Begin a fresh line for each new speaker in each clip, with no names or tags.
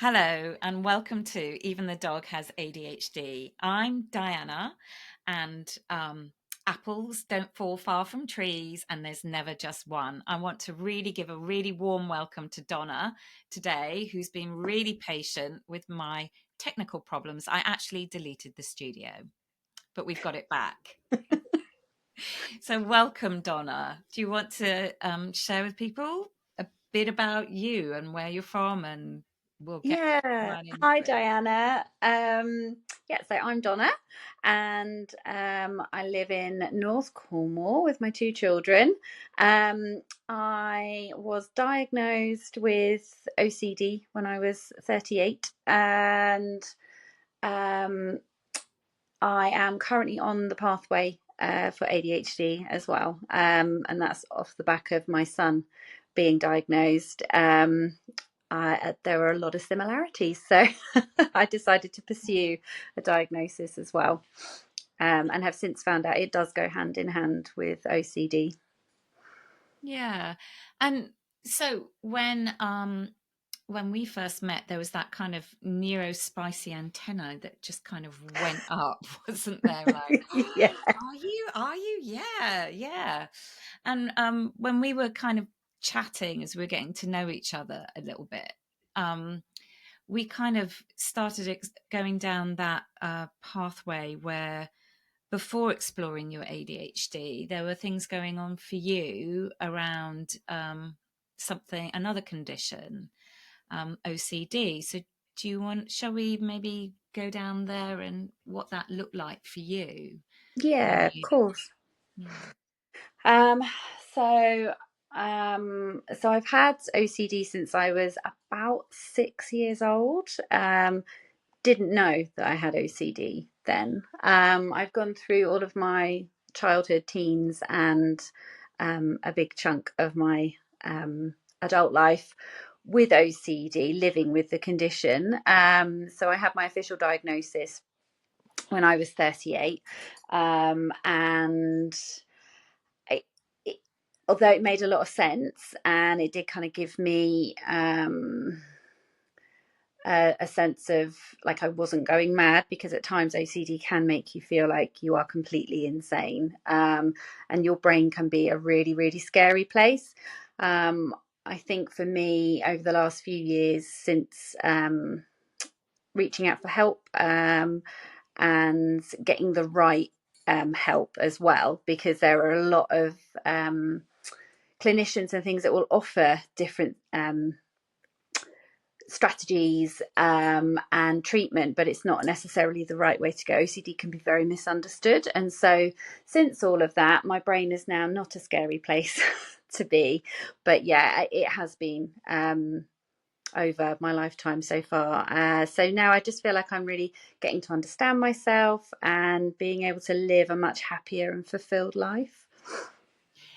Hello, and welcome to Even the Dog Has ADHD. I'm Diana, and apples don't fall far from trees, and there's never just one. I want to really give a really warm welcome to Donna today, who's been really patient with my technical problems. I actually deleted the studio, but we've got it back. So, welcome, Donna. Do you want to share with people a bit about you and where you're from, and we'll get
Yeah.
right into
Hi,
it?
Diana. So I'm Donna, and I live in North Cornwall with my two children. I was diagnosed with OCD when I was 38, and um, I am currently on the pathway for ADHD as well, and that's off the back of my son being diagnosed. There were a lot of similarities, so I decided to pursue a diagnosis as well, and have since found out it does go hand in hand with OCD.
Yeah. And so when we first met, there was that kind of neurospicy antenna that just kind of went up, wasn't there? Like,
Yeah.
are you? Are you? Yeah, yeah. And when we were kind of chatting as we were getting to know each other a little bit, um, we kind of started going down that pathway where before exploring your ADHD, there were things going on for you around another condition, OCD. So, shall we maybe go down there and what that looked like for you when
Yeah, of
you,
course.
yeah.
Um, so so I've had OCD since I was about 6 years old. Didn't know that I had OCD then. I've gone through all of my childhood, teens, and a big chunk of my adult life with OCD, living with the condition. So I had my official diagnosis when I was 38, and it, it, although it made a lot of sense and it did kind of give me a sense of like I wasn't going mad, because at times OCD can make you feel like you are completely insane, and your brain can be a really, really scary place. I think for me, over the last few years, since reaching out for help, and getting the right help as well, because there are a lot of clinicians and things that will offer different strategies and treatment, but it's not necessarily the right way to go. OCD can be very misunderstood. And so, since all of that, my brain is now not a scary place to be. But yeah, it has been over my lifetime so far. So now I just feel like I'm really getting to understand myself and being able to live a much happier and fulfilled life.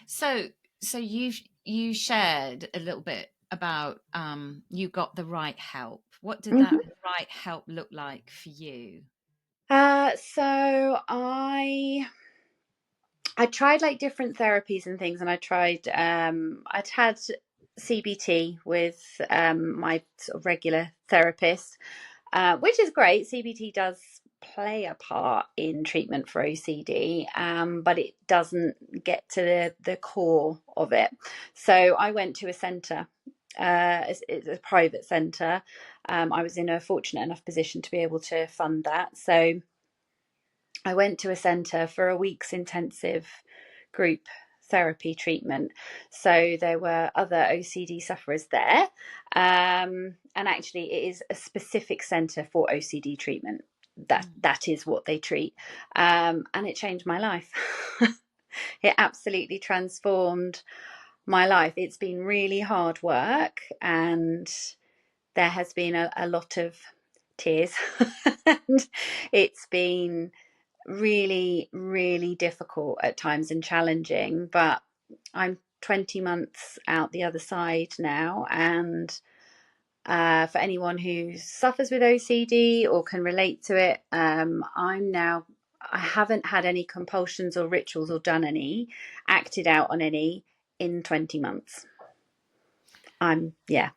So, you shared a little bit about you got the right help. What did that
Mhm.
right help look like for you?
So I tried like different therapies and things, and I'd had CBT with my sort of regular therapist, which is great. CBT does play a part in treatment for OCD, but it doesn't get to the core of it. So I went to a centre. It's a private centre. I was in a fortunate enough position to be able to fund that. So I went to a centre for a week's intensive group therapy treatment. So there were other OCD sufferers there. And actually, it is a specific centre for OCD treatment.
Mm.
That is what they treat. And it changed my life. It absolutely transformed my life. It's been really hard work, and there has been a lot of tears. And it's been really, really difficult at times and challenging. But I'm 20 months out the other side now. And for anyone who suffers with OCD or can relate to it, I haven't had any compulsions or rituals or done any, acted out on any in 20 months. Yeah.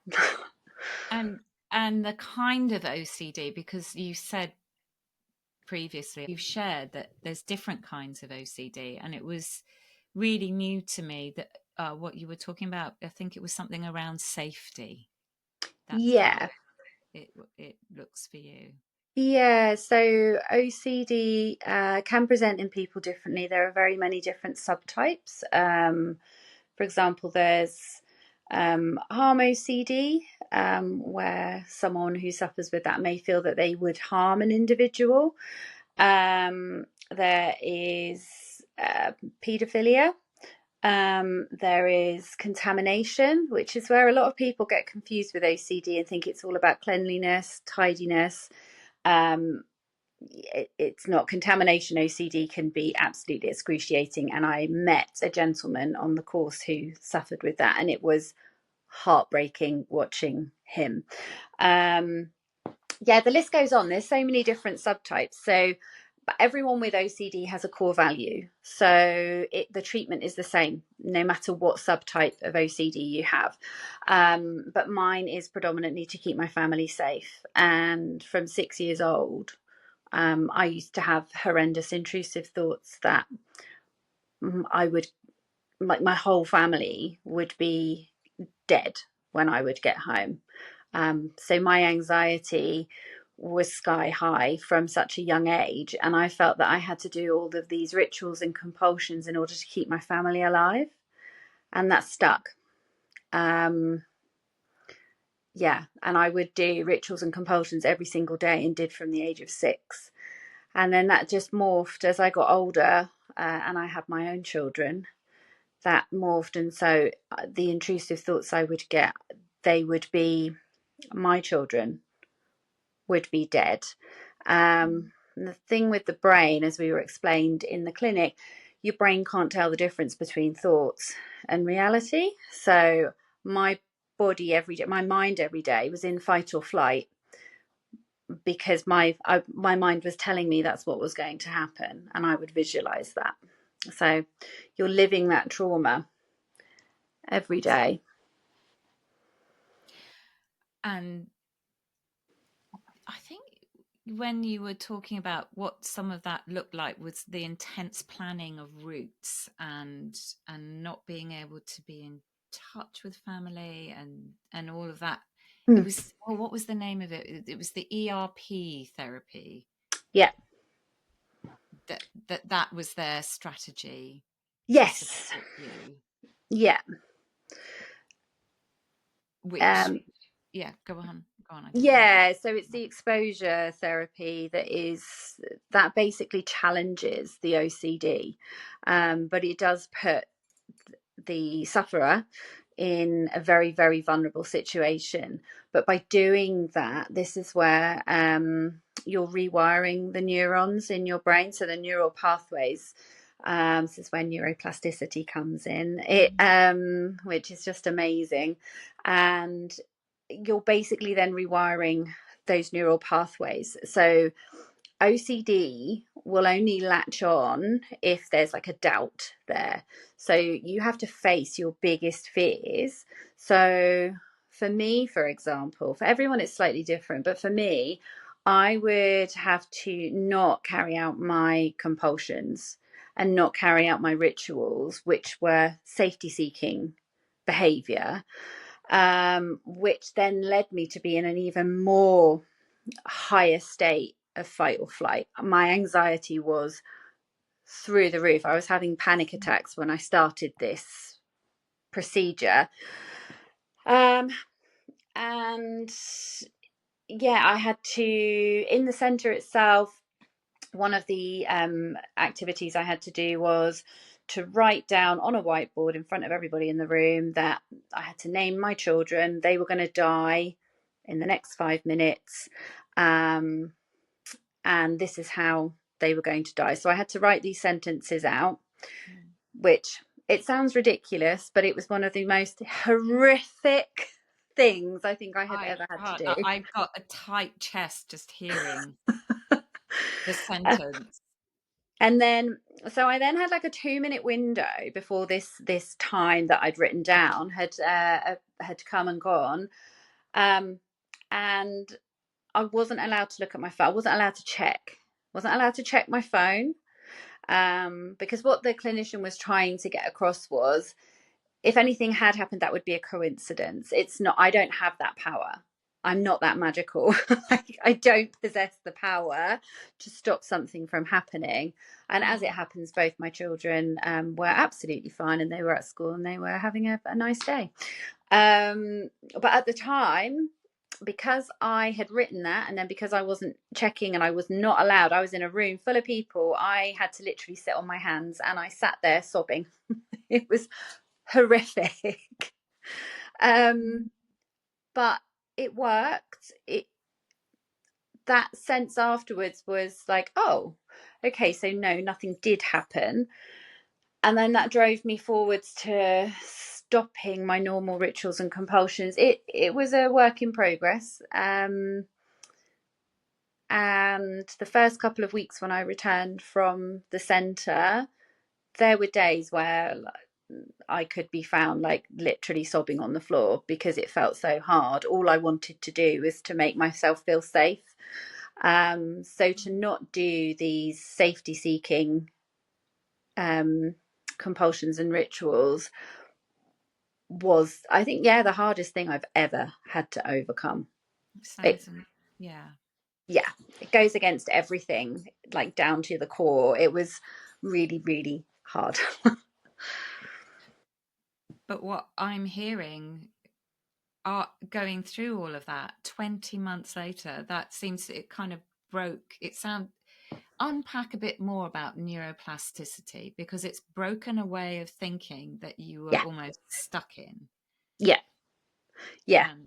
And and the kind of OCD, because you said previously, you've shared that there's different kinds of OCD, and it was really new to me that what you were talking about. I think it was something around safety. That's how
Yeah.
it looks for you.
Yeah, so OCD can present in people differently. There are very many different subtypes. For example, there's harm OCD, where someone who suffers with that may feel that they would harm an individual. There is paedophilia. There is contamination, which is where a lot of people get confused with OCD and think it's all about cleanliness, tidiness. Um, it's not. Contamination OCD can be absolutely excruciating, and I met a gentleman on the course who suffered with that, and it was heartbreaking watching him. Yeah, the list goes on. There's so many different subtypes. So but everyone with OCD has a core value. So the treatment is the same, no matter what subtype of OCD you have. But mine is predominantly to keep my family safe. And from 6 years old, I used to have horrendous intrusive thoughts that I would, my whole family would be dead when I would get home. So my anxiety was sky high from such a young age, and I felt that I had to do all of these rituals and compulsions in order to keep my family alive, and that stuck. Yeah, and I would do rituals and compulsions every single day and did from the age of 6. And then that just morphed as I got older, and I had my own children. That morphed, and so the intrusive thoughts I would get, they would be my children would be dead. The thing with the brain, as we were explained in the clinic, your brain can't tell the difference between thoughts and reality. So my body every day, my mind every day was in fight or flight because my mind was telling me that's what was going to happen, and I would visualize that. So you're living that trauma every day.
And I think when you were talking about what some of that looked like was the intense planning of routes and not being able to be in touch with family and all of that. It
Mm.
was, oh, what was the name of it? It was the ERP therapy.
Yeah.
That was their strategy to
Yes.
support you.
Yeah.
Which,
Um,
yeah, go on. I didn't mean to.
Yeah, so it's the exposure therapy that basically challenges the OCD, but it does put the sufferer in a very, very vulnerable situation. But by doing that, this is where you're rewiring the neurons in your brain, so the neural pathways. This is where neuroplasticity comes in, which is just amazing, and you're basically then rewiring those neural pathways. So OCD will only latch on if there's like a doubt there. So you have to face your biggest fears. So for me, for example, for everyone it's slightly different, but for me, I would have to not carry out my compulsions and not carry out my rituals, which were safety seeking behavior, which then led me to be in an even more higher state of fight or flight. My anxiety was through the roof. I was having panic attacks when I started this procedure. And yeah, I had to, in the centre itself, one of the activities I had to do was to write down on a whiteboard in front of everybody in the room that I had to name my children. They were going to die in the next 5 minutes. And this is how they were going to die. So I had to write these sentences out, which it sounds ridiculous, but it was one of the most horrific things I think I had ever had to do.
I got a tight chest just hearing the sentence.
And then so I then had like a 2-minute window before this time that I'd written down had come and gone, and I wasn't allowed to look at my phone. I wasn't allowed to check. Wasn't allowed to check my phone, because what the clinician was trying to get across was, if anything had happened, that would be a coincidence. It's not. I don't have that power. I'm not that magical. I don't possess the power to stop something from happening. And as it happens, both my children were absolutely fine, and they were at school and they were having a nice day. But at the time, because I had written that, and then because I wasn't checking and I was not allowed, I was in a room full of people, I had to literally sit on my hands, and I sat there sobbing. It was horrific. But it worked. That sense afterwards was like, oh, okay, so no, nothing did happen. And then that drove me forwards to stopping my normal rituals and compulsions. It was a work in progress. And the first couple of weeks when I returned from the centre, there were days where I could be found like literally sobbing on the floor because it felt so hard. All I wanted to do was to make myself feel safe. So to not do these safety seeking compulsions and rituals was, I think, the hardest thing I've ever had to overcome. It,
Yeah.
yeah, it goes against everything, like down to the core. It was really, really hard.
But what I'm hearing are going through all of that 20 months later, that seems, it kind of broke. Unpack a bit more about neuroplasticity, because it's broken a way of thinking that you were
Yeah,
almost stuck in.
yeah, yeah.
And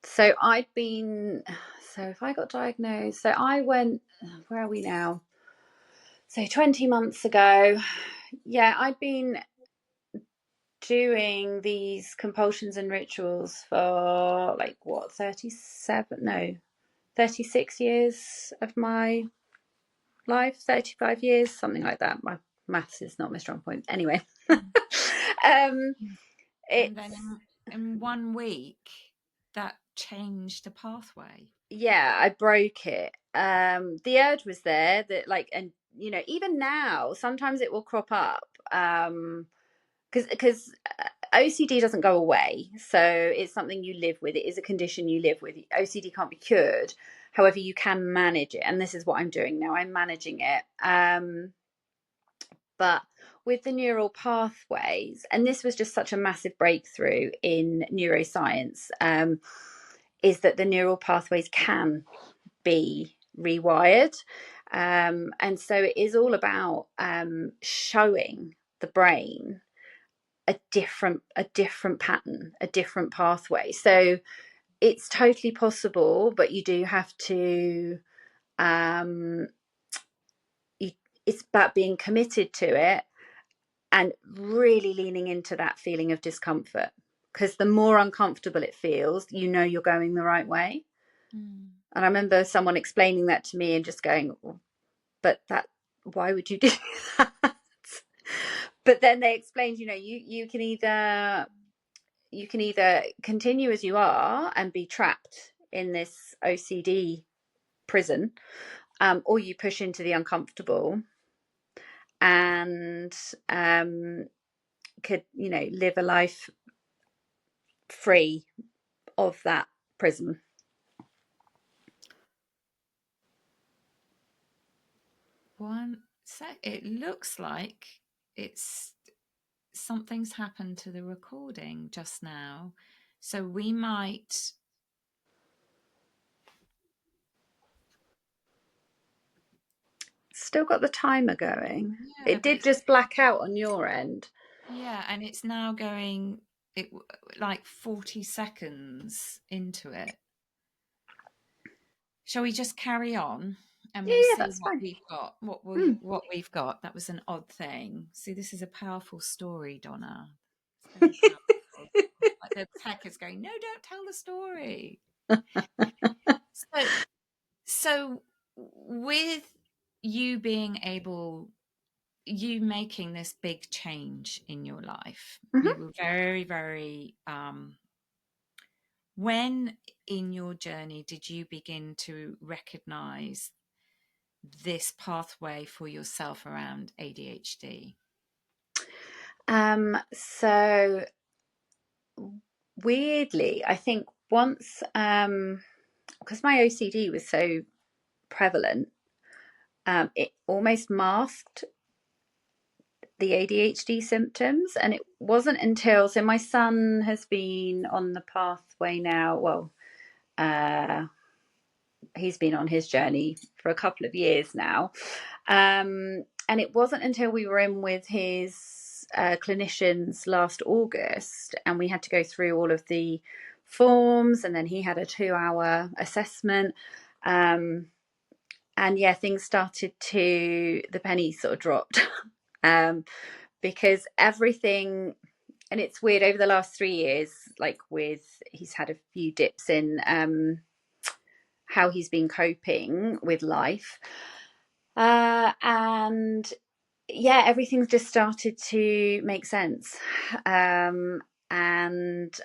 So if I got diagnosed, so I went, where are we now? So 20 months ago, I'd been doing these compulsions and rituals for 36 years of my life, 35 years, something like that. My maths is not my strong point. Anyway.
and
It's
then in 1 week, that changed the pathway.
I broke it. The urge was there, that and even now sometimes it will crop up, because OCD doesn't go away, so it's something you live with. It is a condition you live with. OCD can't be cured, however you can manage it, and this is what I'm doing now. I'm managing it. But with the neural pathways, and this was just such a massive breakthrough in neuroscience, is that the neural pathways can be rewired. And so it is all about showing the brain a different pattern, a different pathway. So it's totally possible, but you do have to it's about being committed to it and really leaning into that feeling of discomfort, because the more uncomfortable it feels, you're going the right way. And I remember someone explaining that to me and just going, but why would you do that? But then they explained, you can either continue as you are and be trapped in this OCD prison, or you push into the uncomfortable and could live a life free of that prison.
It looks like it's something's happened to the recording just now, so we might
Still got the timer going.
yeah,
It
but
did
it's
just black out on your end.
and it's now going like 40 seconds into it. Shall we just carry on and we'll
Yeah,
see
that's
what
fine.
we've got? What we've got. That was an odd thing. See, this is a powerful story, Donna. It's very powerful. Like the tech is going, no, don't tell the story. So with you you making this big change in your life,
Mm-hmm.
you were very, very When in your journey did you begin to recognize this pathway for yourself around ADHD?
So weirdly, I think once, because my OCD was so prevalent, it almost masked the ADHD symptoms. And it wasn't until, so my son has been on the pathway now, well, he's been on his journey for a couple of years now. And it wasn't until we were in with his clinicians last August and we had to go through all of the forms, and then he had a 2-hour assessment. And yeah, things started to, the penny sort of dropped. Because everything, and it's weird, over the last 3 years, like he's had a few dips in how he's been coping with life. And yeah, everything's just started to make sense. And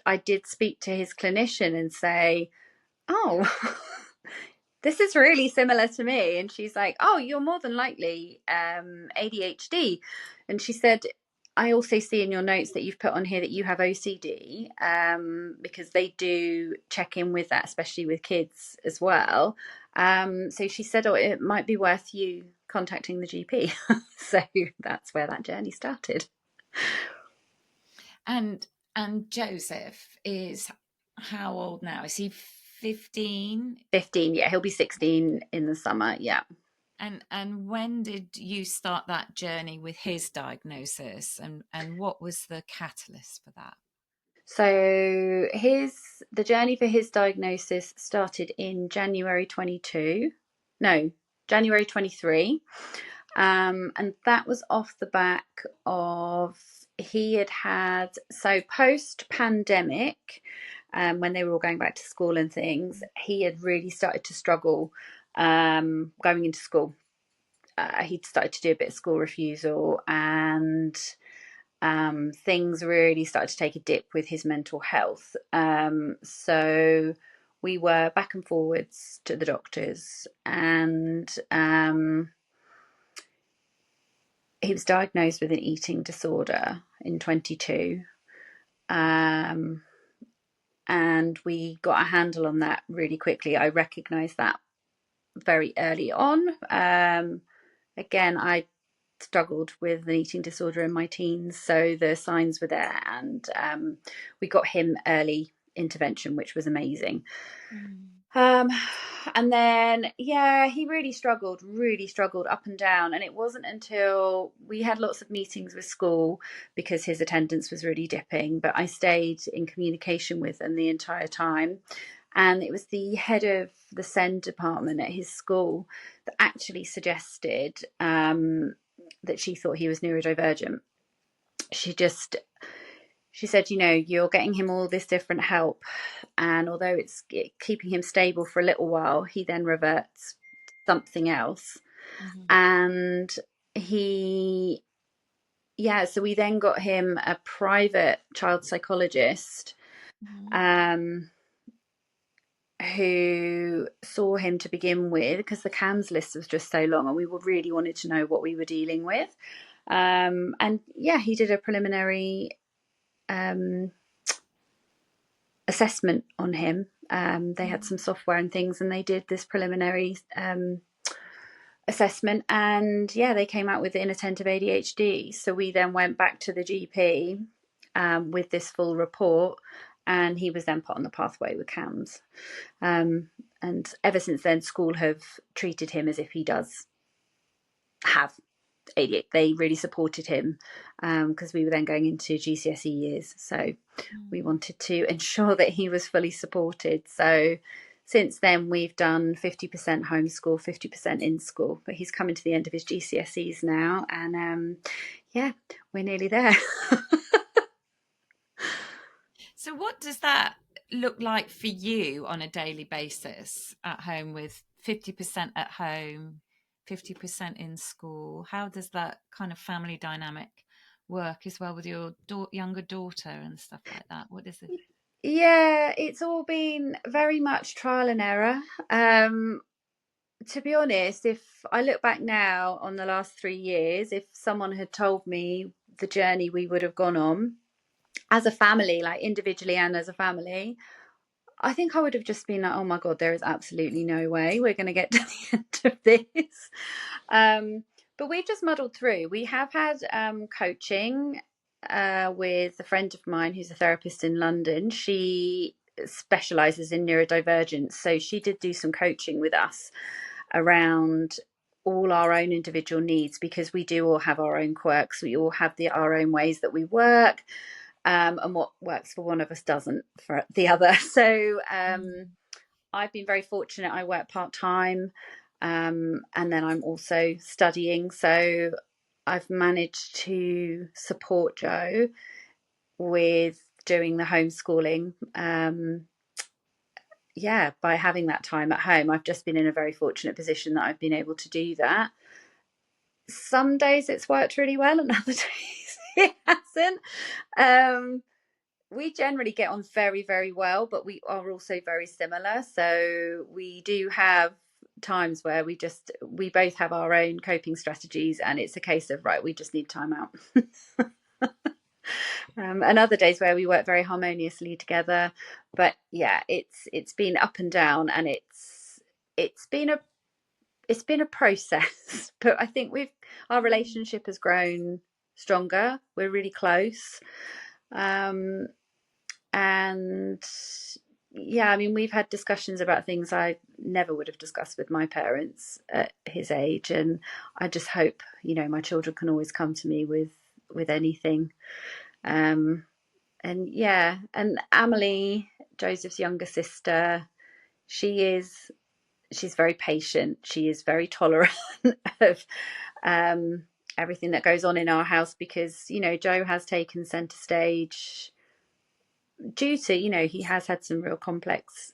I did speak to his clinician and say, oh, this is really similar to me. And she's like, oh, you're more than likely ADHD. And she said, I also see in your notes that you've put on here that you have OCD, because they do check in with that, especially with kids as well. So she said, oh, it might be worth you contacting the GP. So that's where that journey started.
And Joseph is how old now? Is he 15?
15, yeah, he'll be 16 in the summer, yeah.
And when did you start that journey with his diagnosis, and what was the catalyst for that?
So the journey for his diagnosis started in January 22. No, January 23. And that was off the back of, he had so post pandemic, when they were all going back to school and things, he had really started to struggle going into school. He'd started to do a bit of school refusal, and things really started to take a dip with his mental health. So we were back and forwards to the doctors, and he was diagnosed with an eating disorder in 22. And we got a handle on that really quickly. I recognised that very early on. Again, I struggled with an eating disorder in my teens, so the signs were there, and we got him early intervention, which was amazing. And then yeah, he really struggled up and down, and it wasn't until we had lots of meetings with school because his attendance was really dipping, but I stayed in communication with them the entire time. And it was the head of the SEND department at his school that actually suggested that she thought he was neurodivergent. She said, you're getting him all this different help, and although it's keeping him stable for a little while, he then reverts to something else. Mm-hmm. And so we then got him a private child psychologist, mm-hmm. Who saw him to begin with, because the CAMS list was just so long and we really wanted to know what we were dealing with. And yeah, he did a preliminary assessment on him. They had some software and things, and they did this preliminary assessment, and yeah, they came out with inattentive ADHD. So we then went back to the GP with this full report, and he was then put on the pathway with CAMS. And ever since then, school have treated him as if he does have ADHD. They really supported him because we were then going into GCSE years, so we wanted to ensure that he was fully supported. So since then we've done 50% homeschool, 50% in school, but he's coming to the end of his GCSEs now, and yeah, we're nearly there.
So what does that look like for you on a daily basis at home, with 50% at home, 50% in school? How does that kind of family dynamic work as well with your younger daughter and stuff like that? What is it?
Yeah, it's all been very much trial and error. To be honest, if I look back now on the last 3 years, if someone had told me the journey we would have gone on as a family, like individually and as a family, I think I would have just been like, oh my God, there is absolutely no way we're going to get to the end of this. But we've just muddled through. We have had coaching with a friend of mine who's a therapist in London. She specializes in neurodivergence. So she did do some coaching with us around all our own individual needs, because we do all have our own quirks. We all have our own ways that we work. And what works for one of us doesn't for the other. So I've been very fortunate. I work part-time, and then I'm also studying. So I've managed to support Joe with doing the homeschooling. By having that time at home, I've just been in a very fortunate position that I've been able to do that. Some days it's worked really well, and other days it hasn't. We generally get on very, very well, but we are also very similar. So we do have times where we both have our own coping strategies, and it's a case of, right, we just need time out. And other days where we work very harmoniously together. But yeah, it's been up and down, and it's been a process. But I think our relationship has grown stronger. We're really close. And yeah, I mean, we've had discussions about things I never would have discussed with my parents at his age, and I just hope, my children can always come to me with anything. And yeah, and Amelie, Joseph's younger sister, she's very patient. She is very tolerant of everything that goes on in our house, because Joe has taken center stage due to, he has had some real complex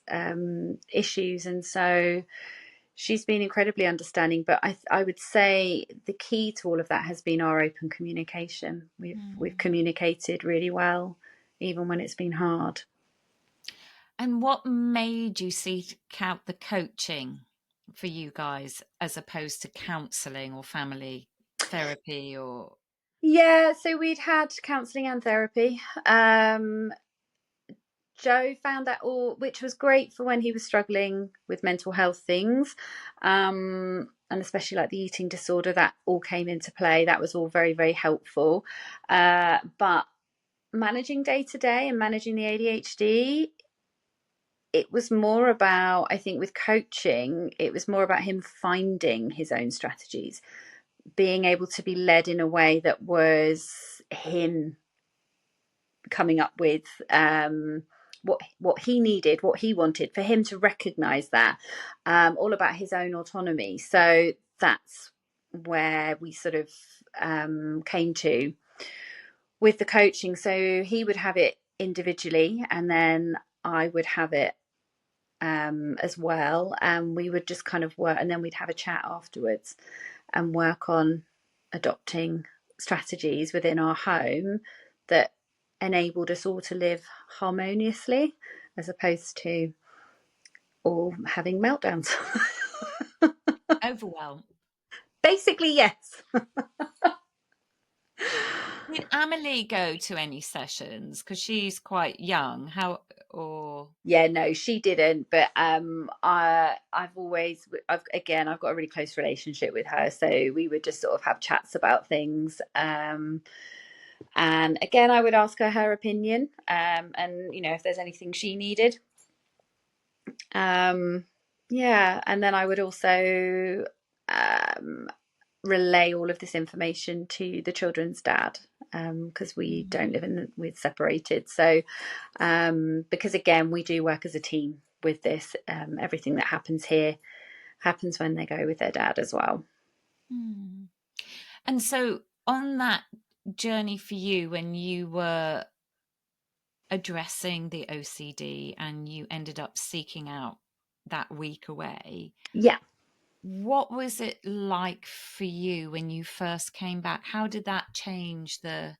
issues, and so she's been incredibly understanding. But I would say the key to all of that has been our open communication. We've communicated really well, even when it's been hard.
And what made you seek out the coaching for you guys as opposed to counselling or family therapy or?
Yeah, so we'd had counselling and therapy. Joe found that all, which was great for when he was struggling with mental health things, and especially like the eating disorder, that all came into play. That was all very, very helpful. But managing day to day and managing the ADHD, it was more about, I think with coaching, it was more about him finding his own strategies, being able to be led in a way that was him coming up with what he needed, what he wanted, for him to recognize that, all about his own autonomy. So that's where we sort of came to with the coaching. So he would have it individually, and then I would have it as well, and we would just kind of work, and then we'd have a chat afterwards and work on adopting strategies within our home that enabled us all to live harmoniously, as opposed to all having meltdowns.
Overwhelm.
Basically, yes.
Did Amelie go to any sessions? Because she's quite young. How, or?
Yeah, no, she didn't. But I've got a really close relationship with her, so we would just sort of have chats about things. And again, I would ask her opinion, and if there's anything she needed. Yeah, and then I would also relay all of this information to the children's dad, because we don't live we're separated. So because again, we do work as a team with this. Everything that happens here happens when they go with their dad as well.
And so on that journey for you, when you were addressing the OCD and you ended up seeking out that week away,
Yeah.
what was it like for you when you first came back? How did that change the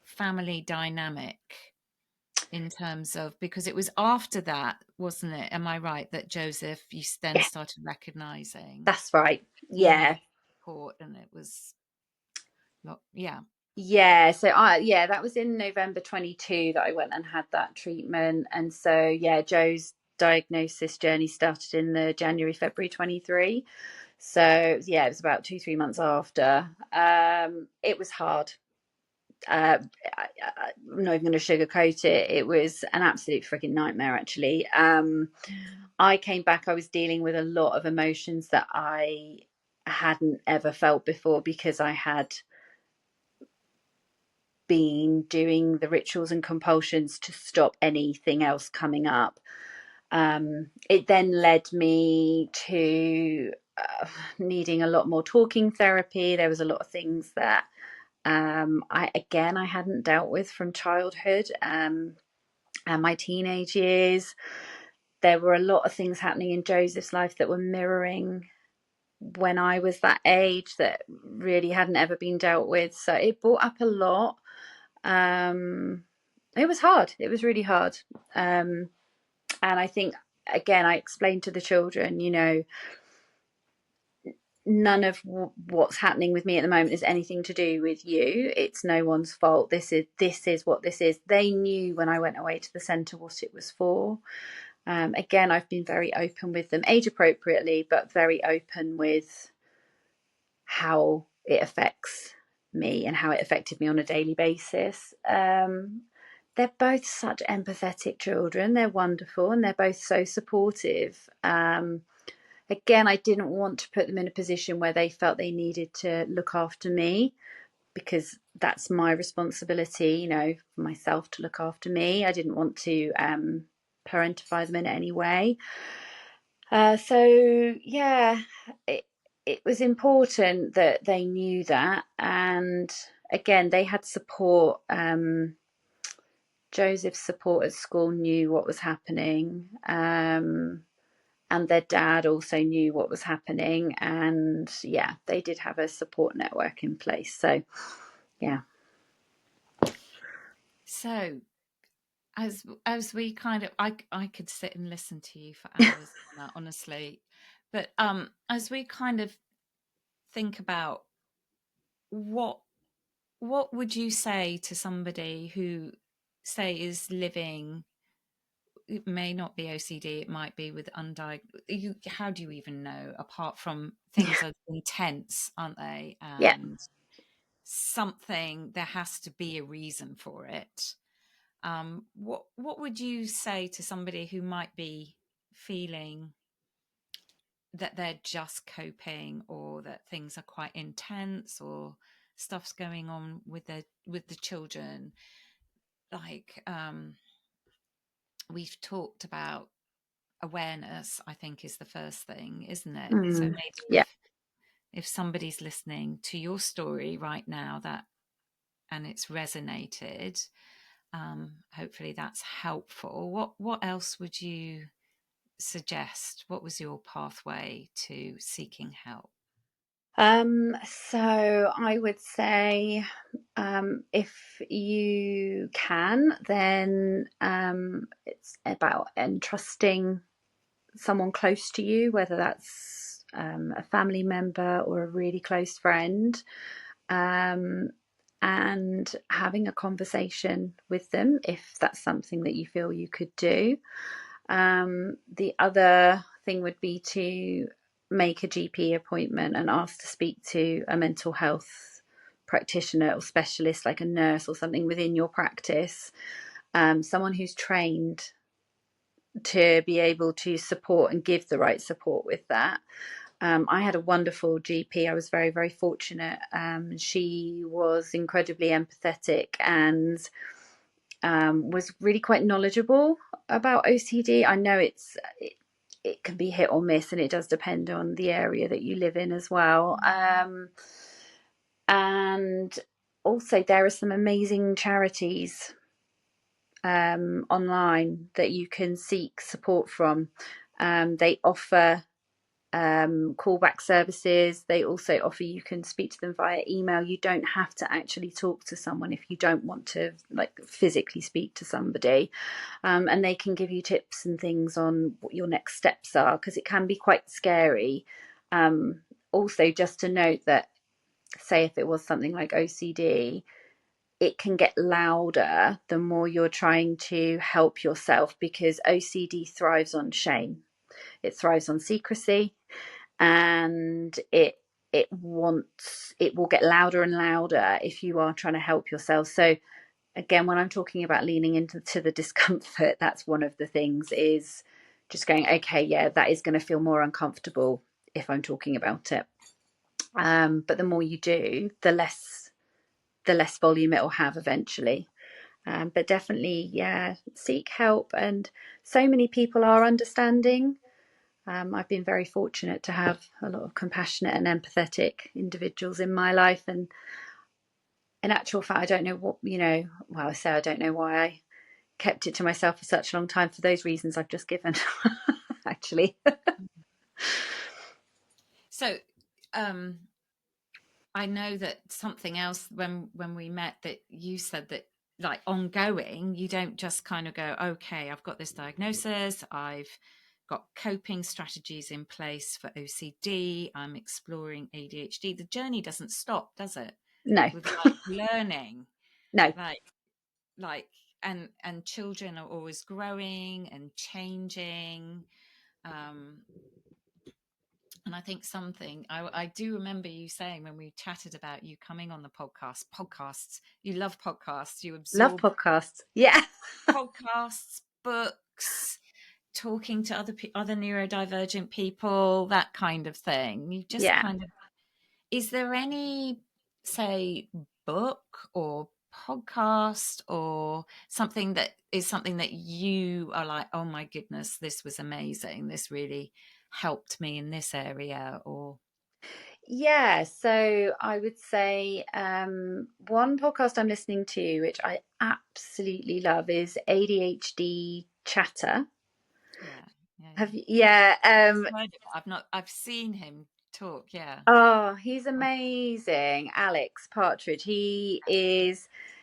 family dynamic? in terms of, because it was after that, wasn't it? Am I right that Joseph, you then
Yeah,
started recognizing
that's right.
he
Yeah.
needed support, and it was, yeah.
Yeah, that was in November 22 that I went and had that treatment. And so yeah, Joe's diagnosis journey started in the January, February 23. So yeah, it was about 2, 3 months after. It was hard. I'm not even going to sugarcoat it. It was an absolute freaking nightmare, actually. I came back, I was dealing with a lot of emotions that I hadn't ever felt before, because I had been doing the rituals and compulsions to stop anything else coming up. It then led me to needing a lot more talking therapy. There was a lot of things that I hadn't dealt with from childhood and my teenage years. There were a lot of things happening in Joseph's life that were mirroring when I was that age that really hadn't ever been dealt with. So it brought up a lot. It was hard. It was really hard. And I think, again, I explained to the children, none of what's happening with me at the moment is anything to do with you. It's no one's fault. This is what this is. They knew when I went away to the centre what it was for. Again, I've been very open with them, age appropriately, but very open with how it affects me and how it affected me on a daily basis. They're both such empathetic children. They're wonderful, and they're both so supportive. Again, I didn't want to put them in a position where they felt they needed to look after me, because that's my responsibility, for myself to look after me. I didn't want to parentify them in any way. So yeah, it was important that they knew that, and again, they had support. Joseph's support at school knew what was happening, and their dad also knew what was happening, and yeah, they did have a support network in place. So yeah.
So as we kind of, I could sit and listen to you for hours on that, honestly. But as we kind of think about what what would you say to somebody who, say, is living, it may not be OCD, it might be with undiagnosed, how do you even know, apart from things are intense, aren't they?
Yeah.
And something, there has to be a reason for it. What would you say to somebody who might be feeling that they're just coping, or that things are quite intense, or stuff's going on with the children? Like, we've talked about awareness, I think, is the first thing, isn't it? So maybe
Yeah.
if somebody's listening to your story right now, that, and it's resonated, hopefully that's helpful. What else would you suggest? What was your pathway to seeking help?
So I would say, if you can, then it's about entrusting someone close to you, whether that's a family member or a really close friend, um, and having a conversation with them if that's something that you feel you could do. The other thing would be to make a GP appointment and ask to speak to a mental health practitioner or specialist, like a nurse or something within your practice, someone who's trained to be able to support and give the right support with that. I had a wonderful GP. I was very, very fortunate. She was incredibly empathetic and was really quite knowledgeable about OCD. I know it can be hit or miss, and it does depend on the area that you live in as well. And also, there are some amazing charities online that you can seek support from. They offer callback services. They also offer, you can speak to them via email. You don't have to actually talk to someone if you don't want to like physically speak to somebody. And they can give you tips and things on what your next steps are, because it can be quite scary. Also, just to note that, say if it was something like OCD, it can get louder the more you're trying to help yourself, because OCD thrives on shame. It thrives on secrecy, and it will get louder and louder if you are trying to help yourself. So again, when I'm talking about leaning into the discomfort, that's one of the things, is just going, okay, yeah, that is going to feel more uncomfortable if I'm talking about it. But the more you do, the less volume it will have eventually. But definitely, yeah, seek help. And so many people are understanding. I've been very fortunate to have a lot of compassionate and empathetic individuals in my life. And in actual fact, I don't know what, well, I say I don't know why I kept it to myself for such a long time, for those reasons I've just given, actually.
So, I know that something else, when we met, that you said that, like, ongoing, you don't just kind of go, okay, I've got this diagnosis, I've got coping strategies in place for OCD, I'm exploring ADHD. The journey doesn't stop, does it?
No,
With like learning,
no.
like like and children are always growing and changing. Um, and I think something I do remember you saying when we chatted about you coming on the podcasts, you love podcasts, you
Love
absorb
podcasts. Yeah.
podcasts, books, talking to other neurodivergent people, that kind of thing. You just
Yeah.
kind of, is there any, say, book or podcast or something that you are like, oh my goodness, this was amazing, this really helped me in this area? Or
Yeah, so I would say one podcast I'm listening to, which I absolutely love, is ADHD Chatter.
yeah, yeah,
Have
yeah.
you, yeah,
I've heard it, but I've seen him talk. Yeah.
oh, he's amazing. Alex Partridge.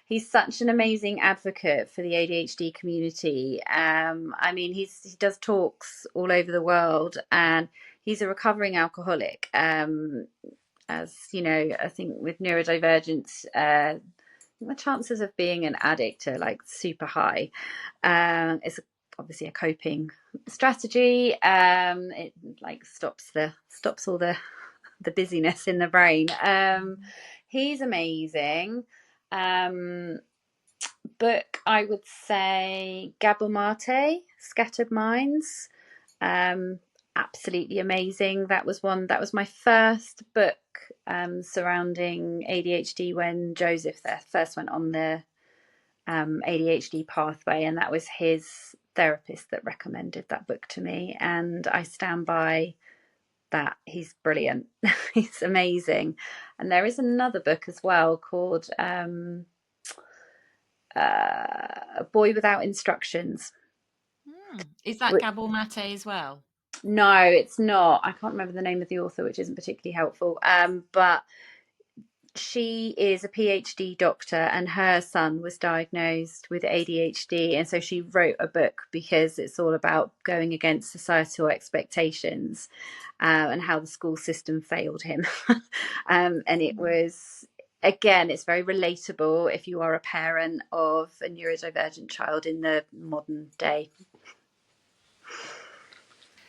He's such an amazing advocate for the ADHD community. I mean, he does talks all over the world, and he's a recovering alcoholic. As you know, I think with neurodivergence, the chances of being an addict are like super high. It's obviously a coping strategy. It like stops all the busyness in the brain. He's amazing. Um, Book, I would say Gabor Mate, Scattered Minds. Um, Absolutely amazing. That was my first book surrounding ADHD when Joseph there first went on the ADHD pathway, and that was his therapist that recommended that book to me, and I stand by that. He's brilliant. He's amazing. And there is another book as well called A Boy Without Instructions.
Is that Gabor Mate as well?
No, it's not. I can't remember the name of the author, which isn't particularly helpful. But she is a PhD doctor, and her son was diagnosed with ADHD, and so she wrote a book because it's all about going against societal expectations, and how the school system failed him. And it was, again, it's very relatable if you are a parent of a neurodivergent child in the modern day.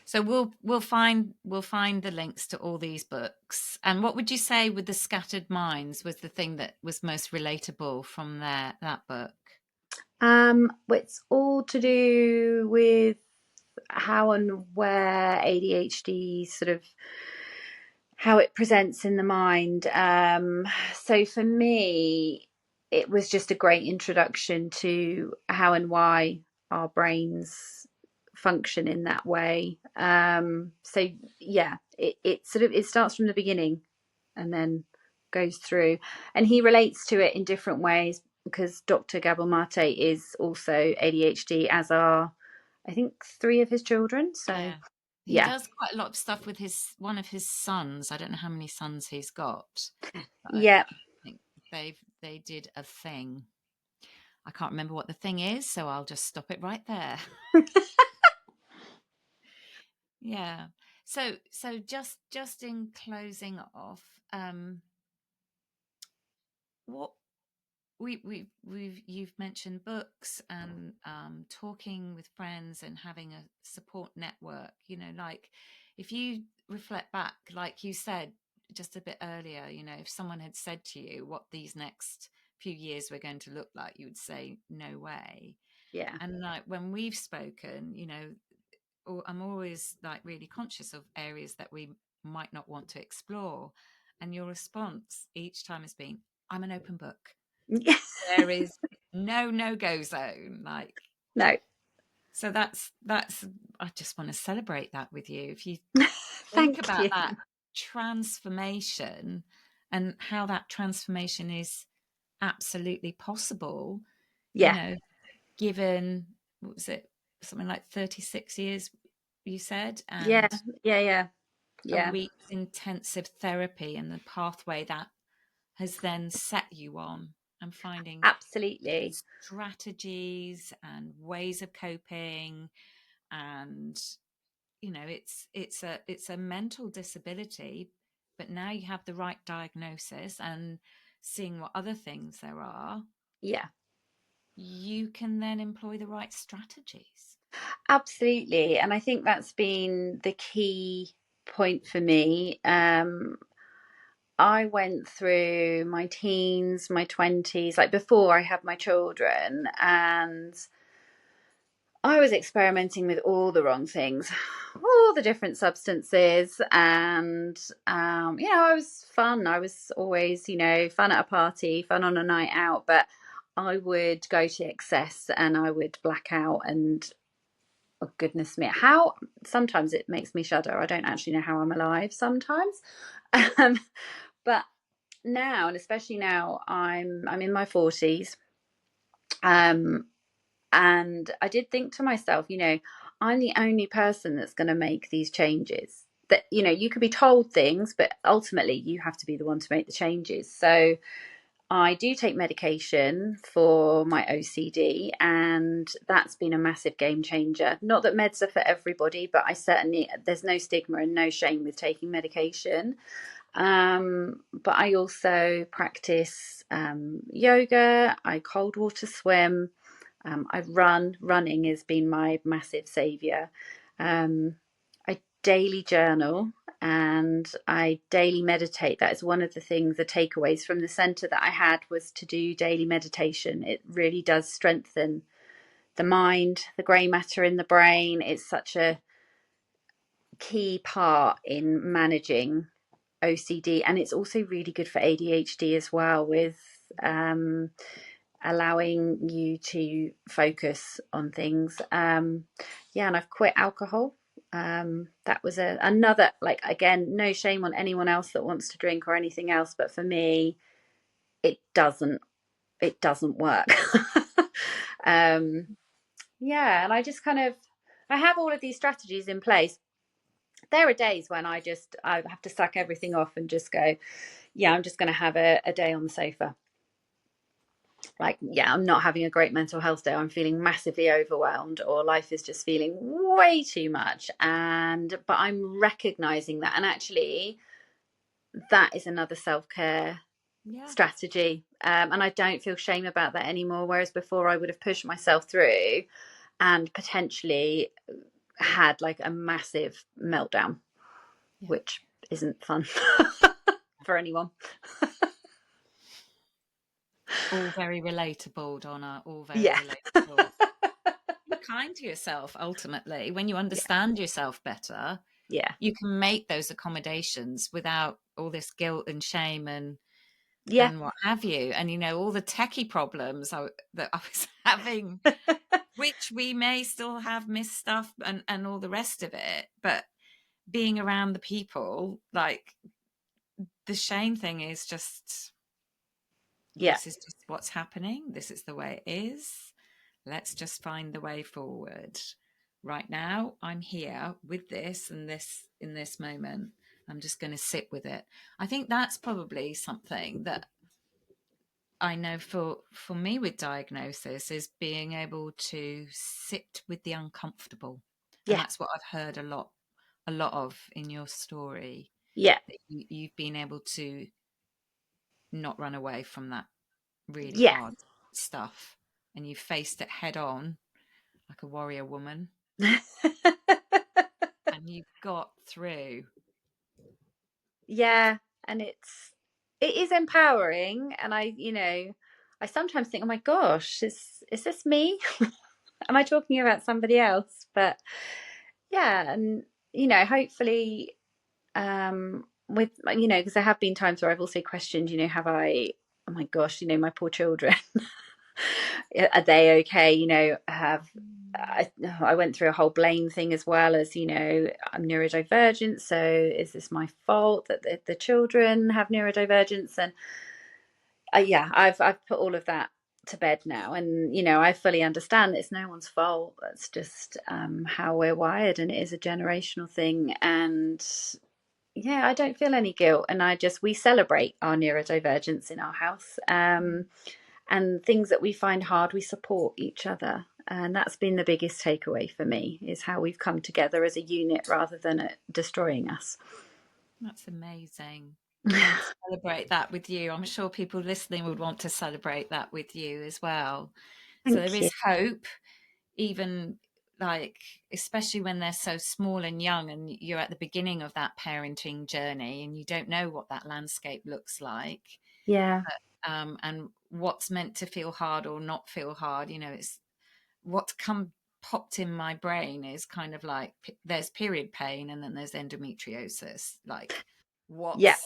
So we'll find the links to all these books. And what would you say with the Scattered Minds was the thing that was most relatable from that book?
It's all to do with how and where ADHD sort of, how it presents in the mind. So for me, it was just a great introduction to how and why our brains function in that way. So yeah, it sort of, it starts from the beginning and then goes through, and he relates to it in different ways, because Dr. Gabor Mate is also ADHD, as are I think three of his children. So
Yeah. He
Yeah.
does quite a lot of stuff with his one of his sons. I don't know how many sons he's got, but
Yeah.
I think they did a thing. I can't remember what the thing is, so I'll just stop it right there. Yeah. So just in closing off, what we've you've mentioned books and talking with friends and having a support network. Like if you reflect back, like you said just a bit earlier, if someone had said to you what these next few years were going to look like, you would say no way.
Yeah.
And like when we've spoken, I'm always like really conscious of areas that we might not want to explore. And your response each time has been, I'm an open book.
Yeah.
There is no-go zone. Like,
No.
so that's I just want to celebrate that with you. If you think
Thank
about
you.
that transformation and how that transformation is absolutely possible, you
Yeah.
know, given, what was it, something like 36 years, you said,
Yeah.
and
Yeah. Yeah.
a
Yeah.
week's intensive therapy and the pathway that has then set you on, and finding
Absolutely.
strategies and ways of coping. And it's a mental disability, but now you have the right diagnosis and seeing what other things there are,
Yeah.
you can then employ the right strategies.
Absolutely. And I think that's been the key point for me. I went through my teens, my 20s, like before I had my children, and I was experimenting with all the wrong things, all the different substances. And, I was fun. I was always, fun at a party, fun on a night out, but I would go to excess and I would black out. And oh, goodness me, how sometimes it makes me shudder. I don't actually know how I'm alive sometimes. Um, but now, and especially now, I'm in my 40s. Um, and I did think to myself, I'm the only person that's going to make these changes. That, you could be told things, but ultimately you have to be the one to make the changes. So I do take medication for my OCD, and that's been a massive game changer. Not that meds are for everybody, but there's no stigma and no shame with taking medication. But I also practice yoga, I cold water swim, I run. Running has been my massive savior. I daily journal and I daily meditate. That is one of the things, the takeaways from the center that I had, was to do daily meditation. It really does strengthen the mind, the grey matter in the brain. It's such a key part in managing OCD, and it's also really good for ADHD as well, with allowing you to focus on things. Yeah, and I've quit alcohol. That was another, like, again, no shame on anyone else that wants to drink or anything else, but for me, it doesn't work. um, yeah, and I just I have all of these strategies in place. There are days when I have to suck everything off and just go, yeah, I'm just going to have a day on the sofa. Like, yeah, I'm not having a great mental health day. I'm feeling massively overwhelmed, or life is just feeling way too much. But I'm recognizing that. And actually, that is another self-care
Yeah.
strategy. And I don't feel shame about that anymore. Whereas before, I would have pushed myself through and potentially had like a massive meltdown,
Yeah.
which isn't fun for anyone.
All very relatable, Donna. All very
Yeah.
relatable. Be kind to yourself. Ultimately, when you
Yeah.
understand yourself better,
Yeah.
you can make those accommodations without all this guilt and shame and
Yeah.
what have you. And all the techie problems that I was having, which we may still have missed stuff and all the rest of it, but being around the people, like, the shame thing is just,
Yeah.
this is just what's happening, this is the way it is, let's just find the way forward, right now I'm here with this and this in this moment. I'm just going to sit with it. I think that's probably something that I know for me with diagnosis is being able to sit with the uncomfortable. And
Yeah,
that's what I've heard a lot of in your story,
yeah,
that you've been able to not run away from that really
yeah.
hard stuff, and you faced it head on like a warrior woman, and you got through.
Yeah, and it is empowering, and I sometimes think, oh my gosh, is this me? Am I talking about somebody else? But yeah, and hopefully, with because there have been times where I've also questioned, have I, oh my gosh, my poor children, are they okay? Have I went through a whole blame thing as well, as I'm neurodivergent, so is this my fault that the children have neurodivergence? And yeah, I've put all of that to bed now, and I fully understand that it's no one's fault. That's just how we're wired, and it is a generational thing. And yeah, I don't feel any guilt, and we celebrate our neurodivergence in our house. And things that we find hard, we support each other, and that's been the biggest takeaway for me, is how we've come together as a unit rather than it destroying us.
That's amazing. And celebrate that with you. I'm sure people listening would want to celebrate that with you as well. So there
Thank
is
you.
hope, even like, especially when they're so small and young, and you're at the beginning of that parenting journey and you don't know what that landscape looks like.
Yeah,
And what's meant to feel hard or not feel hard. It's what's come popped in my brain is kind of like, there's period pain and then there's endometriosis. Like,
yeah,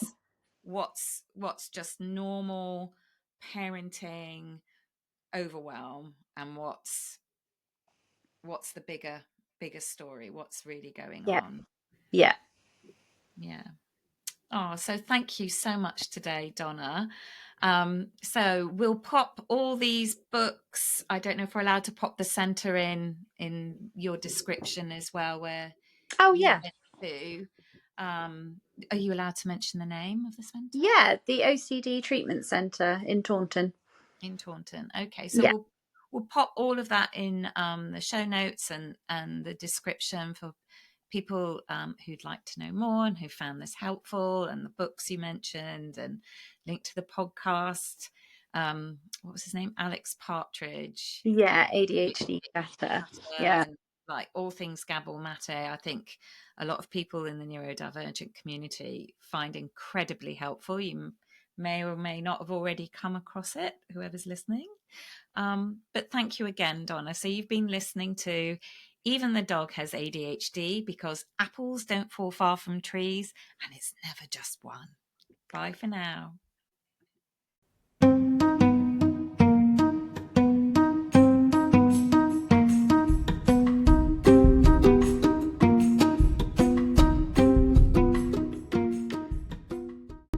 what's just normal parenting overwhelm, and what's the bigger story, what's really going
yeah,
on.
yeah.
Yeah. Oh, so thank you so much today, Donna. So we'll pop all these books. I don't know if we're allowed to pop the center in your description as well, where
Oh
you
yeah,
went to. Um, are you allowed to mention the name of the center?
yeah. The OCD treatment centre in Taunton.
In Taunton. Okay, so
Yeah,
we'll pop all of that in the show notes and the description for people who'd like to know more and who found this helpful, and the books you mentioned, and link to the podcast. What was his name? Alex Partridge.
yeah. ADHD better. Yeah,
And like all things Gabble Mate, I think a lot of people in the neurodivergent community find incredibly helpful. You may or may not have already come across it, whoever's listening. But thank you again, Donna. So you've been listening to Even the Dog Has ADHD, because apples don't fall far from trees, and it's never just one. Bye for now.